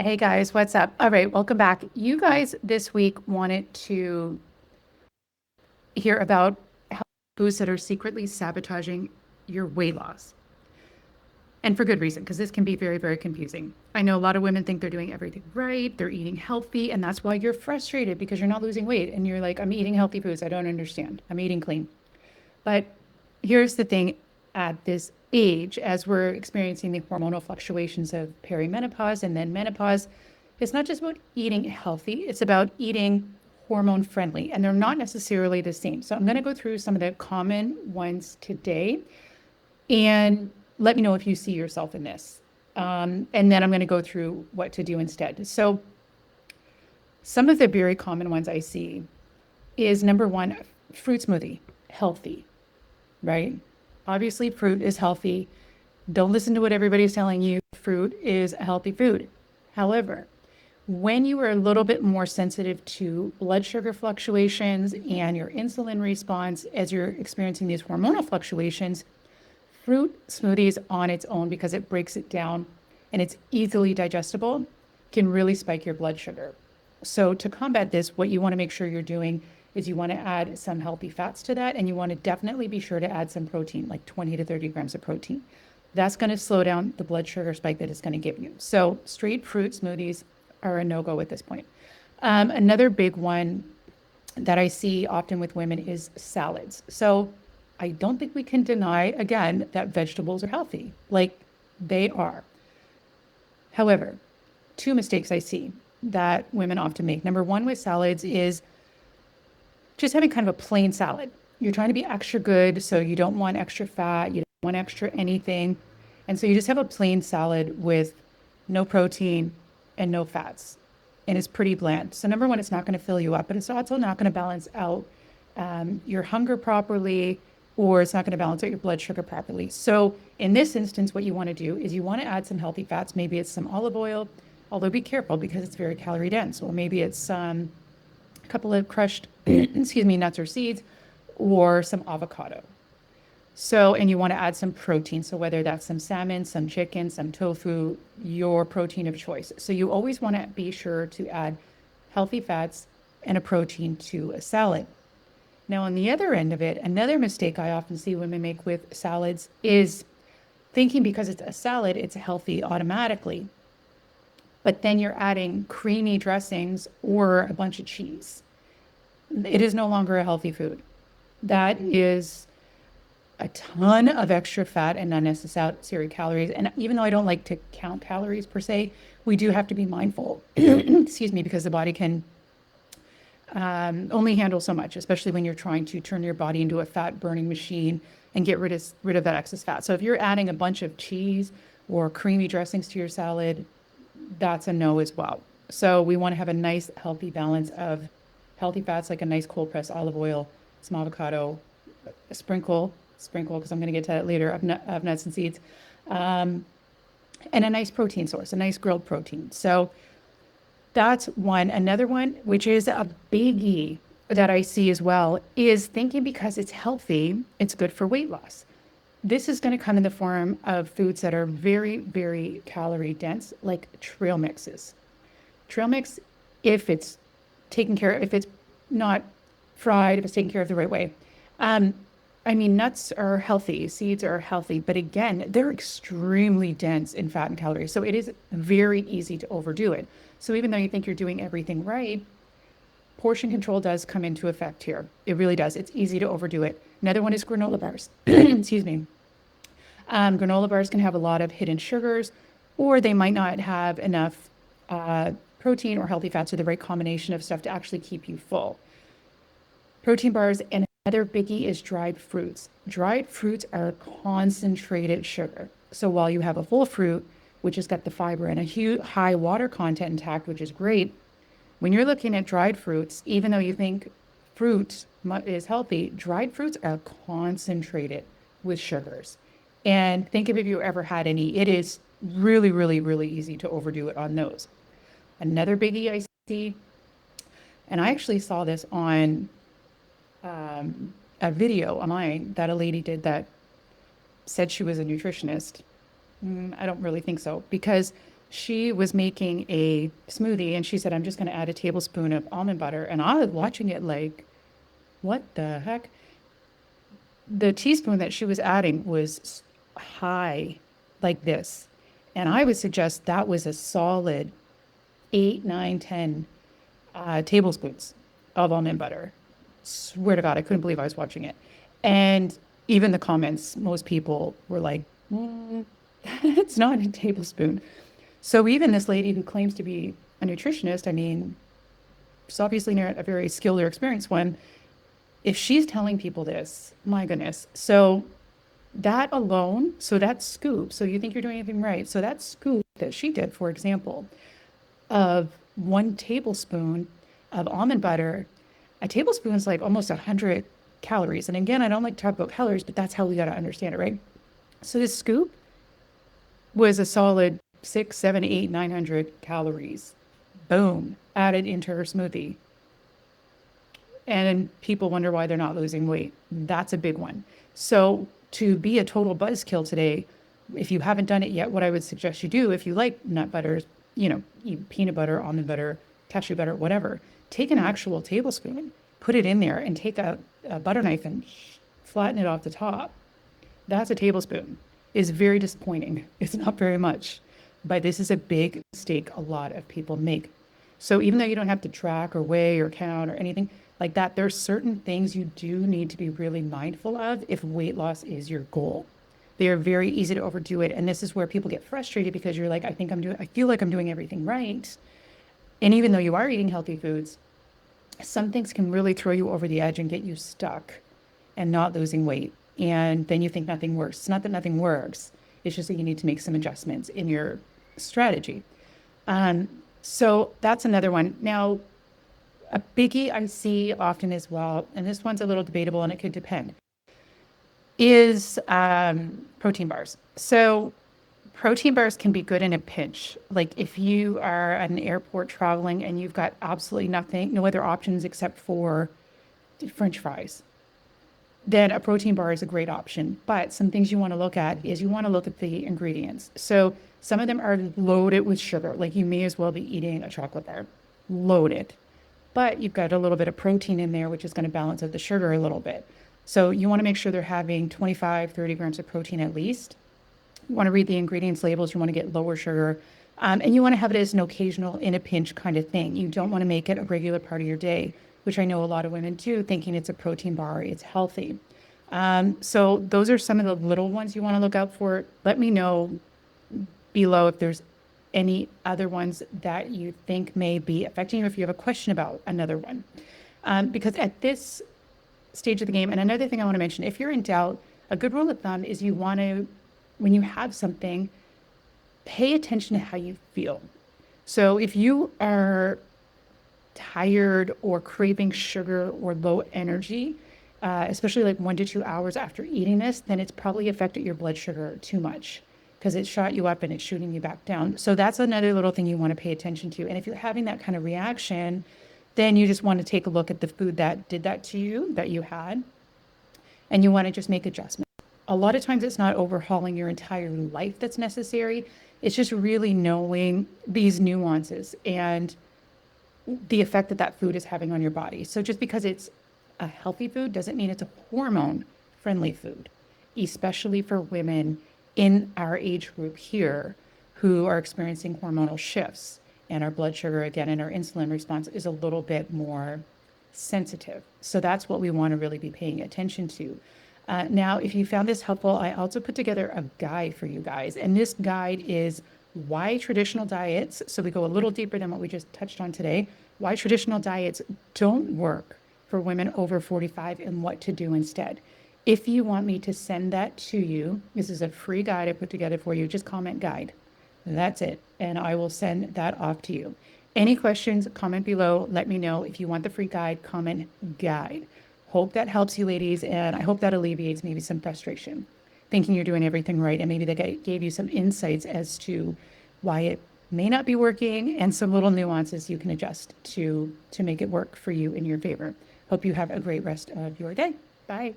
Hey guys, what's up? All right, welcome back. You guys this week wanted to hear about how foods that are secretly sabotaging your weight loss. And for good reason, because this can be very, very confusing. I know a lot of women think they're doing everything right, they're eating healthy, and that's why you're frustrated because you're not losing weight. And you're like, I'm eating healthy foods. I don't understand. I'm eating clean. But here's the thing at this age, as we're experiencing the hormonal fluctuations of perimenopause and then menopause, it's not just about eating healthy, it's about eating hormone friendly, and they're not necessarily the same. So I'm going to go through some of the common ones today and let me know if you see yourself in this. And then I'm going to go through what to do instead. So some of the very common ones I see is number one, fruit smoothie, healthy, right? Obviously, fruit is healthy. Don't listen to what everybody's telling you. Fruit is a healthy food. However, when you are a little bit more sensitive to blood sugar fluctuations and your insulin response as you're experiencing these hormonal fluctuations, fruit smoothies on its own, because it breaks it down and it's easily digestible, can really spike your blood sugar. So to combat this, what you want to make sure you're doing is you want to add some healthy fats to that, and you want to definitely be sure to add some protein, like 20 to 30 grams of protein. That's going to slow down the blood sugar spike that it's going to give you. So straight fruit smoothies are a no-go at this point. Another big one that I see often with women is salads. So I don't think we can deny, again, that vegetables are healthy. Like they are. However, two mistakes I see that women often make. Number one with salads is just having kind of a plain salad. You're trying to be extra good, so you don't want extra fat, you don't want extra anything. And so you just have a plain salad with no protein and no fats. And it's pretty bland. So number one, it's not going to fill you up, but it's also not going to balance out your hunger properly, or it's not going to balance out your blood sugar properly. So in this instance, what you want to do is you want to add some healthy fats. Maybe it's some olive oil, although be careful because it's very calorie dense. Or maybe it's a couple of crushed, excuse me, nuts or seeds, or some avocado. So, and you want to add some protein. So whether that's some salmon, some chicken, some tofu, your protein of choice. So you always want to be sure to add healthy fats and a protein to a salad. Now, on the other end of it, another mistake I often see women make with salads is thinking because it's a salad, it's healthy automatically. But then you're adding creamy dressings or a bunch of cheese. It is no longer a healthy food. That is a ton of extra fat and unnecessary calories. And even though I don't like to count calories per se, we do have to be mindful, excuse me, because the body can only handle so much, especially when you're trying to turn your body into a fat burning machine and get rid of that excess fat. So if you're adding a bunch of cheese or creamy dressings to your salad, that's a no as well. So we want to have a nice healthy balance of healthy fats, like a nice cold pressed olive oil, some avocado, a sprinkle, because I'm going to get to that later, of nuts and seeds, and a nice protein source, a nice grilled protein. So that's one. Another one, which is a biggie that I see as well, is thinking because it's healthy, it's good for weight loss. This is going to come in the form of foods that are very, very calorie dense, like trail mixes. Trail mix, if it's taken care of, if it's not fried, if it's taken care of the right way. Um, I mean, nuts are healthy, seeds are healthy, but again, they're extremely dense in fat and calories. So it is very easy to overdo it. So even though you think you're doing everything right, portion control does come into effect here. It really does. It's easy to overdo it. Another one is granola bars. Excuse me. Granola bars can have a lot of hidden sugars, or they might not have enough protein or healthy fats or the right combination of stuff to actually keep you full. Protein bars, and another biggie is dried fruits. Dried fruits are concentrated sugar. So while you have a full fruit, which has got the fiber and a high water content intact, which is great, when you're looking at dried fruits, even though you think fruit is healthy, dried fruits are concentrated with sugars. And think of if you ever had any, it is really, really, really easy to overdo it on those. Another biggie I see, and I actually saw this on a video online that a lady did that said she was a nutritionist. I don't really think so, because She was making a smoothie and she said, I'm just going to add a tablespoon of almond butter. And I was watching it like, what the heck? The teaspoon that she was adding was high like this. And I would suggest that was a solid 8, 9, 10 tablespoons of almond butter. Swear to God, I couldn't believe I was watching it. And even the comments, most people were like, it's not a tablespoon. So even this lady who claims to be a nutritionist, I mean, she's obviously not a very skilled or experienced one. If she's telling people this, my goodness. So that alone, so that scoop, so you think you're doing anything right. So that scoop that she did, for example, of 1 tablespoon of almond butter, a tablespoon is like almost 100 calories. And again, I don't like to talk about calories, but that's how we got to understand it, right? So this scoop was a solid 6, 7, 8, 900 calories. Boom, added into her smoothie. And people wonder why they're not losing weight. That's a big one. So to be a total buzzkill today, if you haven't done it yet, what I would suggest you do, if you like nut butters, eat peanut butter, almond butter, cashew butter, whatever, take an actual tablespoon, put it in there and take a butter knife and flatten it off the top. That's a tablespoon. It's very disappointing. It's not very much, but this is a big mistake a lot of people make. So even though you don't have to track or weigh or count or anything like that, there's certain things you do need to be really mindful of if weight loss is your goal. They are very easy to overdo it. And this is where people get frustrated because you're like, I feel like I'm doing everything right. And even though you are eating healthy foods, some things can really throw you over the edge and get you stuck and not losing weight. And then you think nothing works. It's not that nothing works. It's just that you need to make some adjustments in your strategy. So that's another one. Now, a biggie I see often as well, and this one's a little debatable and it could depend, is protein bars. So protein bars can be good in a pinch. Like if you are at an airport traveling and you've got absolutely nothing, no other options except for French fries, then a protein bar is a great option. But some things you want to look at is you want to look at the ingredients. So some of them are loaded with sugar. Like you may as well be eating a chocolate bar, loaded. But you've got a little bit of protein in there, which is going to balance out the sugar a little bit. So you want to make sure they're having 25, 30 grams of protein at least. You want to read the ingredients labels. You want to get lower sugar. And you want to have it as an occasional, in a pinch kind of thing. You don't want to make it a regular part of your day, which I know a lot of women do, thinking it's a protein bar, it's healthy. So those are some of the little ones you want to look out for. Let me know below if there's any other ones that you think may be affecting you, if you have a question about another one. Because at this stage of the game, and another thing I want to mention, if you're in doubt, a good rule of thumb is you want to, when you have something, pay attention to how you feel. So if you are tired or craving sugar or low energy, especially like 1 to 2 hours after eating this, then it's probably affected your blood sugar too much because it shot you up and it's shooting you back down. So that's another little thing you want to pay attention to. And if you're having that kind of reaction, then you just want to take a look at the food that did that to you, that you had, and you want to just make adjustments. A lot of times it's not overhauling your entire life that's necessary. It's just really knowing these nuances and the effect that that food is having on your body. So just because it's a healthy food doesn't mean it's a hormone-friendly food, especially for women in our age group here who are experiencing hormonal shifts. And our blood sugar, again, and our insulin response is a little bit more sensitive. So that's what we want to really be paying attention to. Now, if you found this helpful, I also put together a guide for you guys. And this guide is why traditional diets, so we go a little deeper than what we just touched on today, why traditional diets don't work for women over 45 and what to do instead. If you want me to send that to you, this is a free guide I put together for you. Just comment guide. That's it. And I will send that off to you. Any questions, comment below. Let me know. If you want the free guide, comment guide. Hope that helps you, ladies. And I hope that alleviates maybe some frustration, thinking you're doing everything right. And maybe that gave you some insights as to why it may not be working and some little nuances you can adjust to make it work for you in your favor. Hope you have a great rest of your day. Bye.